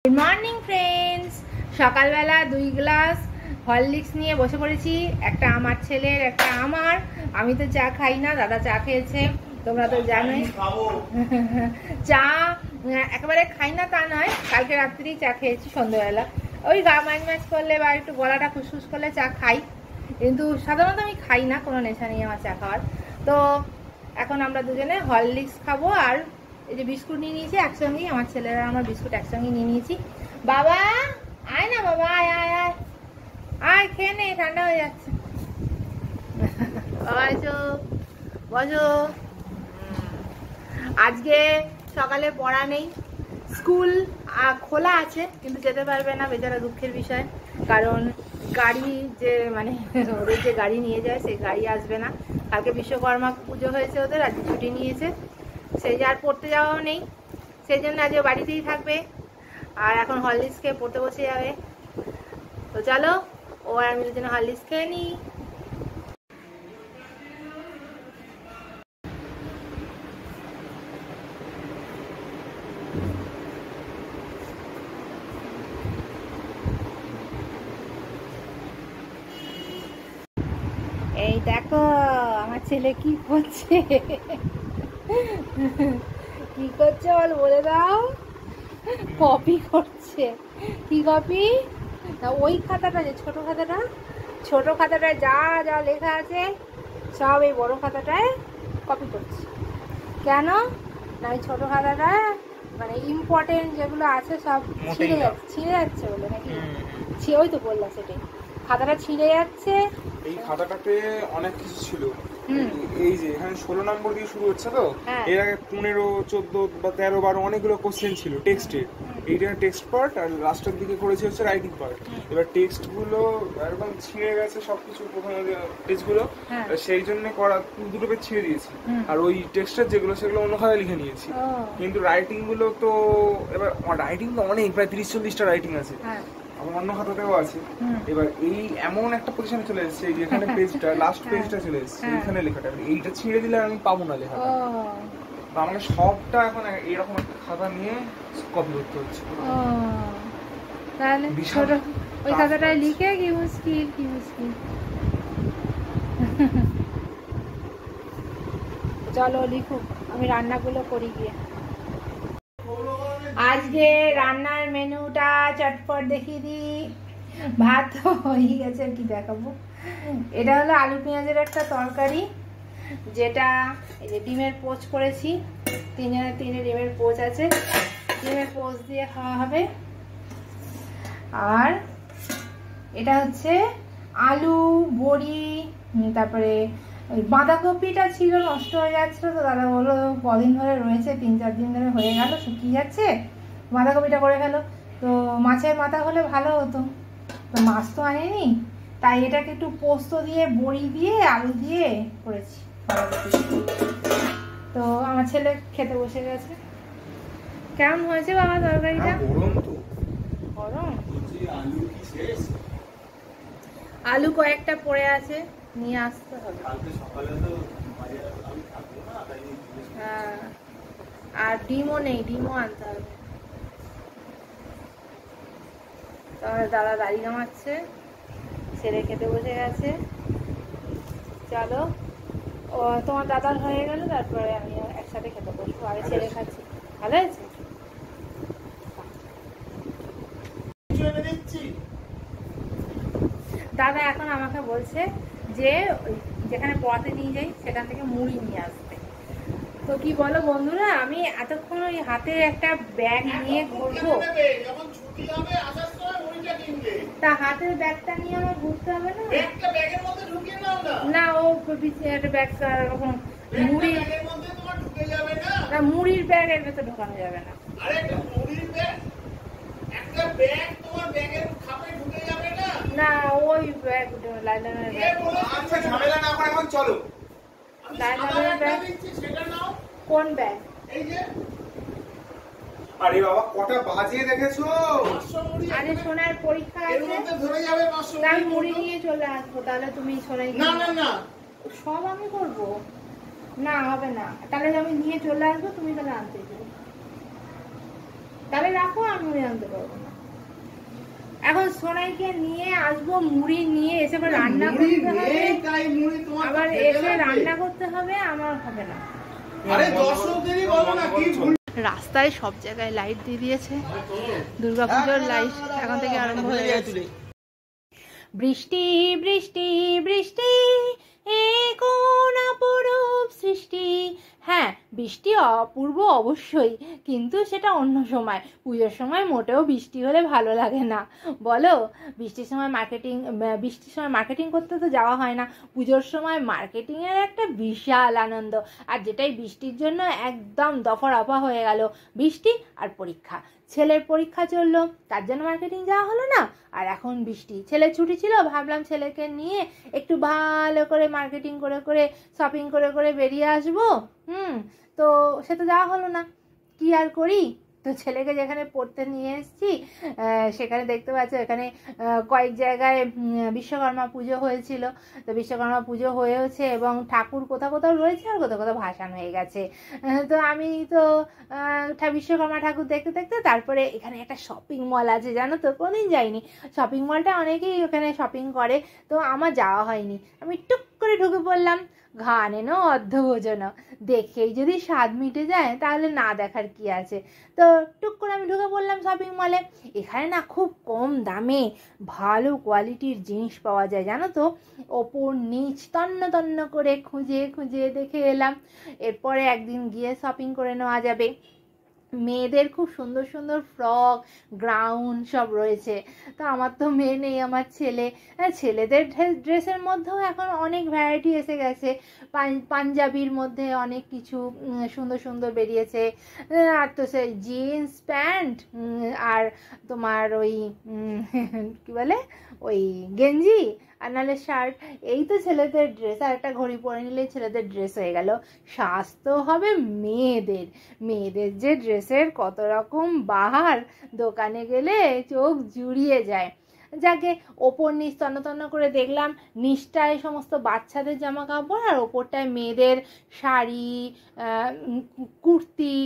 Good morning friends. সকালবেলা 2 glass Horlicks নিয়ে বসে পড়েছি, একটা আমার ছেলের একটা আমার। আমি তো চা খাই না, দাদা চা খেয়েছে, তোমরা তো জানোই। চা একেবারে খাই না তা নয়, কালকে রাত্রেই চা খেয়েছি সন্ধ্যাবেলা। ওই গা ম্যাচ করলে বা একটু গলাটা খুসখুস করলে চা খাই, কিন্তু সাধারণত আমি খাই না, কোনো নেশা নেই আমার চা খাওয়ার। তো এখন আমরা দুজনে হরলিক্স খাবো, আর এই যে বিস্কুট নিয়ে নিয়েছি একসঙ্গেই, আমার ছেলেরা আমার বিস্কুট একসঙ্গে নিয়ে নিয়েছি। বাবা আয় না, বাবা আয় আয় আয় আয়, খেয়ে নে, ঠান্ডা হয়ে যাচ্ছে। বাবা এসো, বসো। আজকে সকালে পড়া নেই, স্কুল খোলা আছে কিন্তু যেতে পারবে না, বেচারা দুঃখের বিষয়। কারণ গাড়ি যে মানে ওদের যে গাড়ি নিয়ে যায় সেই গাড়ি আসবে না। কালকে বিশ্বকর্মা পুজো হয়েছে ওদের, আজকে ছুটি নিয়েছে, সেই যে আর পড়তে যাওয়াও নেই, সেই জন্য আজকে বাড়িতেই থাকবে। আর এখন হরলিক্স খেয়ে পড়তে বসে যাবে। তো চলো ও আর আমি দুজনে হরলিক্স খেয়ে নিই। এই দেখো আমার ছেলে কি করছে, কি করছে বলে দাও। কপি করছে। কি কপি? ওই খাতাটা, যে ছোট খাতাটায় যা যা লেখা আছে সব এই বড় খাতাটায় কপি করছে। কেন না, ওই ছোট খাতাটায় মানে ইম্পর্টেন্ট যেগুলো আছে সব ছিঁড়ে যাচ্ছে বলে নাকি? ওই তো বললাম, সেটাই, খাতাটা ছিঁড়ে যাচ্ছে। এই খাতাটাতে অনেক কিছু ছিল, এই যে এখানে 16 নম্বর দিয়ে শুরু হচ্ছে, তো এর আগে 15, 14 বা 13, 12 অনেকগুলো কোশ্চেন ছিল টেক্সটের। এইটা টেক্সট পার্ট, আর লাস্টের দিকে করেছে হচ্ছে রাইটিং পার্ট। এবার টেক্সট গুলো একদম ছিঁড়ে গেছে সবকিছু, প্রথমে টেক্সট গুলো, সেই জন্য করা দুটো পেজ ছিঁড়ে দিয়েছি। আর ওই টেক্সটের যেগুলো সেগুলো অন্যভাবে লিখে নিয়েছি, কিন্তু রাইটিং গুলো তো এবার রাইটিং তো অনেক, প্রায় 30-40টা রাইটিং আছে, অন্য খাতাতেও আছে। এবার এই এমন একটা পজিশনে চলে এসেছে, যেখানে পেজটা লাস্ট পেজটা চলে এসেছে, এখানে লেখাটা এইটা ছিঁড়ে দিলে আমি পাবো না লেখাটা। আমাকে সবটা এখন এরকম একটা খাতা নিয়ে কপি করতে হচ্ছে। তাহলে ওই খাতাটায় লিখে কি মুশকিল, কি মুশকিল। চলো লিখুক, আমি রান্নাগুলো করি গিয়ে। আজকে রান্নার মেনুটা চটপট দেখিয়ে দিই। ভাত তো হয়ে গেছে, আর কি দেখাবো। এটা হলো আলু পেঁয়াজের একটা তরকারি, যেটা এই যে ডিমের পোচ করেছি, তিনে ডিমের পোচ আছে, ডিমের পোচ দিয়ে খাওয়া হবে। আর এটা হচ্ছে আলু বড়ি, তারপরে ওই বাঁধাকপিটা ছিল নষ্ট হয়ে যাচ্ছিল, তো দাদা বললো কদিন ধরে রয়েছে, 3-4 দিন ধরে হয়ে গেল, শুকিয়ে যাচ্ছে, বাঁধাকপিটা করে ফেলো। তো মাছের মাথা হলে ভালো হতো, তো মাছ তো আনেনি, তাই এটাকে একটু পোস্ত দিয়ে বড়ি দিয়ে আলু দিয়ে করেছি বাঁধাকপি। তো আমার ছেলে খেতে বসে গেছে। কেমন হয়েছে বাবা তরকারিটা? গরম। আলু কয়েকটা পড়ে আছে, নিয়ে আসতে হবে। হ্যাঁ, আর ডিমও নেই, ডিমও আনতে হবে। তাহলে দাদা দাড়ি কামাচ্ছে, ছেলে খেতে বসে গেছে। চলো, ও তোমার দাদার হয়ে গেল, তারপরে আমি একসাথে খেতে বসবো। আগে ছেলে খাচ্ছি। ভালো হয়েছে? দাদা এখন আমাকে বলছে যে যেখানে পড়াতে নিয়ে যাই সেখান থেকে মুড়ি নিয়ে আসতে। তো কি বলো বন্ধুরা, আমি এতক্ষণ ওই হাতে একটা ব্যাগ নিয়ে ঘুরবো, তা হাতের ব্যাগটা নিয়ে আমার ঘুরতে হবে না? না, ও একটা ব্যাগ, মুড়ির ব্যাগ এর ভেতর ঢোকানো যাবে না। না, ওই ব্যাগ লাইলানের ব্যাগ। আচ্ছা ঝামেলা না করে এখন চলো। লাইলানের ব্যাগ কোন ব্যাগ? এই যে, আরে বাবা কটা বাজে দেখেছো? আরে সোনার পরীক্ষা আছে, তাই মুড়ি নিয়ে চলে আসবো। তাহলে তুমি সোনাই না সব আমি করবো না, হবে না। তাহলে আমি নিয়ে চলে আসবো, তুমি তাহলে আনতে যাবে। তাহলে রাখো, আর মুড়ি আনতে পারবো না। এখন সোনাইকে নিয়ে আসবো, মুড়ি নিয়ে এসে আবার রান্না করতে হবে, আবার এসে রান্না করতে হবে, আমার হবে না। রাস্তায় সব জায়গায় লাইট দিয়ে দিয়েছে, দুর্গাপুজোর লাইট এখন থেকে আরম্ভ হয়ে গেছে। বৃষ্টি বৃষ্টি বৃষ্টি এ কোন অপরূপ সৃষ্টি। হ্যাঁ, বৃষ্টি অপূর্ব অবশ্যই, কিন্তু সেটা অন্য সময়। পুজোর সময় মোটেও বৃষ্টি হলে ভালো লাগে না, বলো? বৃষ্টির সময় মার্কেটিং করতে তো যাওয়া হয় না। পুজোর সময় মার্কেটিংয়ের একটা বিশাল আনন্দ। আর যেটাই বৃষ্টির জন্য একদম দফারফা হয়ে গেল, বৃষ্টি আর পরীক্ষা। ছেলের পরীক্ষা চললো, তার জন্য মার্কেটিং যাওয়া হলো না। আর এখন বৃষ্টি, ছেলের ছুটি ছিল, ভাবলাম ছেলেকে নিয়ে একটু ভালো করে মার্কেটিং করে শপিং করে বেরিয়ে আসবো। তো সে তো যাওয়া হলো না, কি আর করি। তো ছেলেকে যেখানে পড়তে নিয়ে এসেছি সেখানে দেখতে পাচ্ছি এখানে কয়েক জায়গায় বিশ্বকর্মা পুজো হয়েছিল। তো বিশ্বকর্মা পুজো হয়েছে এবং ঠাকুর কোথাও কোথাও রয়েছে আর কোথাও কোথাও ভাসান হয়ে গেছে। তো আমি তো বিশ্বকর্মা ঠাকুর দেখতে দেখতে তারপরে এখানে একটা শপিং মল আছে, জানো তো, কোনোদিন যাইনি। শপিং মলটা অনেকেই ওখানে শপিং করে, তো আমার যাওয়া হয়নি। আমি টুক করে ঢুকে পড়লাম। ঘানেন অর্ধভোজন, দেখেই যদি স্বাদ মিটে যায় তাহলে না দেখার কি আছে। তো টুক করে আমি ঢুকে পড়লাম শপিং মলে। এখানে না খুব কম দামে ভালো কোয়ালিটির জিনিস পাওয়া যায়, জানো তো। ওপর নিচ তন্ন করে খুঁজে দেখে এলাম। এরপরে একদিন গিয়ে শপিং করে নেওয়া যাবে। মেয়েদের খুব সুন্দর সুন্দর ফ্রক, গাউন সব রয়েছে। তো আমার তো মেয়ে নেই, আমার ছেলে। ছেলেদের ড্রেসের মধ্যেও এখন অনেক ভ্যারাইটি এসে গেছে। পাঞ্জাবির মধ্যে অনেক কিছু সুন্দর সুন্দর বেরিয়েছে। আর তো সে জিন্স প্যান্ট আর তোমার ওই কি বলে ওই গেঞ্জি আর নাহলে শার্ট, এই তো ছেলেদের ড্রেস। আর একটা ঘড়ি পরে নিলেই ছেলেদের ড্রেস হয়ে গেল। স্বাস্থ্য হবে মেয়েদের যে ড্রেসের কত রকম বাহার, দোকানে গেলে চোখ জুড়িয়ে যায়। যাকে ওপর নিচ তন্ন করে দেখলাম, নিচটায় সমস্ত বাচ্চাদের জামা কাপড় আর ওপরটায় মেয়েদের শাড়ি, কুর্তি,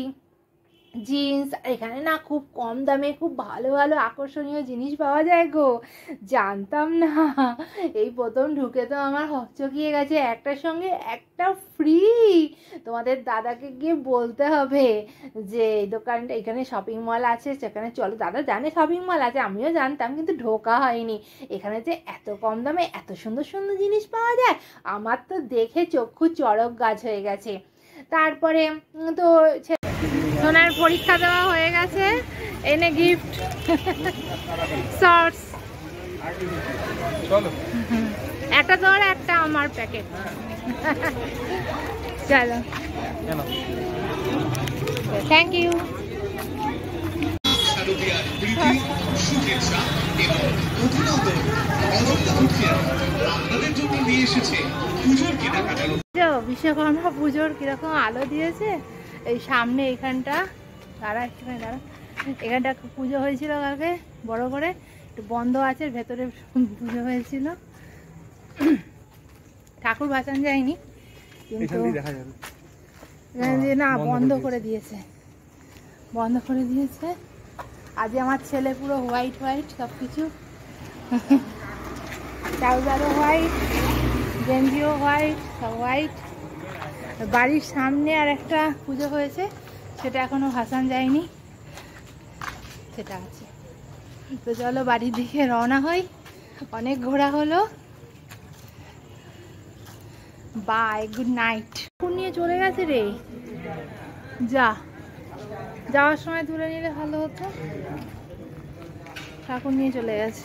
জিন্স। এখানে না খুব কম দামে খুব ভালো ভালো আকর্ষণীয় জিনিস পাওয়া যায় গো, জানতাম না। এই প্রথম ঢুকে তো আমার হকচকিয়ে গেছে, একটার সঙ্গে একটা ফ্রি। তোমাদের দাদাকে গিয়ে বলতে হবে যে দোকানটা এখানে শপিং মল আছে, সেখানে চলো। দাদা জানে শপিং মল আছে, আমিও জানতাম, কিন্তু ঢোকা হয়নি। এখানে যে এত কম দামে এত সুন্দর সুন্দর জিনিস পাওয়া যায়, আমার তো দেখে চক্ষু চড়ক গাছ হয়ে গেছে। তারপরে তো সোনার পরীক্ষা দেওয়া হয়ে গেছে, এনে গিফট শর্টস, একটা তোর একটা আমার প্যাকেট। চলো, থ্যাংক ইউ। বিশ্বকর্মা পুজোর কিরকম আলো দিয়েছে। এই সামনে এখানটা এখানটা পুজো হয়েছিল কালকে বড় করে, একটু বন্ধ আছে, ভেতরে পুজো হয়েছিল। ঠাকুর ভাসান যায়নি, কিন্তু না বন্ধ করে দিয়েছে। আজ আমার ছেলে পুরো হোয়াইট সব কিছু, ট্রাউজারও হোয়াইট, গেঞ্জিও হোয়াইট, সব হোয়াইট। বাড়ির সামনে আর একটা পুজো হয়েছে, সেটা এখনো ভাসান যায়নি, সেটা আছে। তো চলো বাড়ির দিকে রওনা হই, অনেক ঘোরা হলো। By, good night. ঠাকুর নিয়ে চলে গেছে রে, যাওয়ার সময় তুলে নিলে ভালো হতো। ঠাকুর নিয়ে চলে গেছে।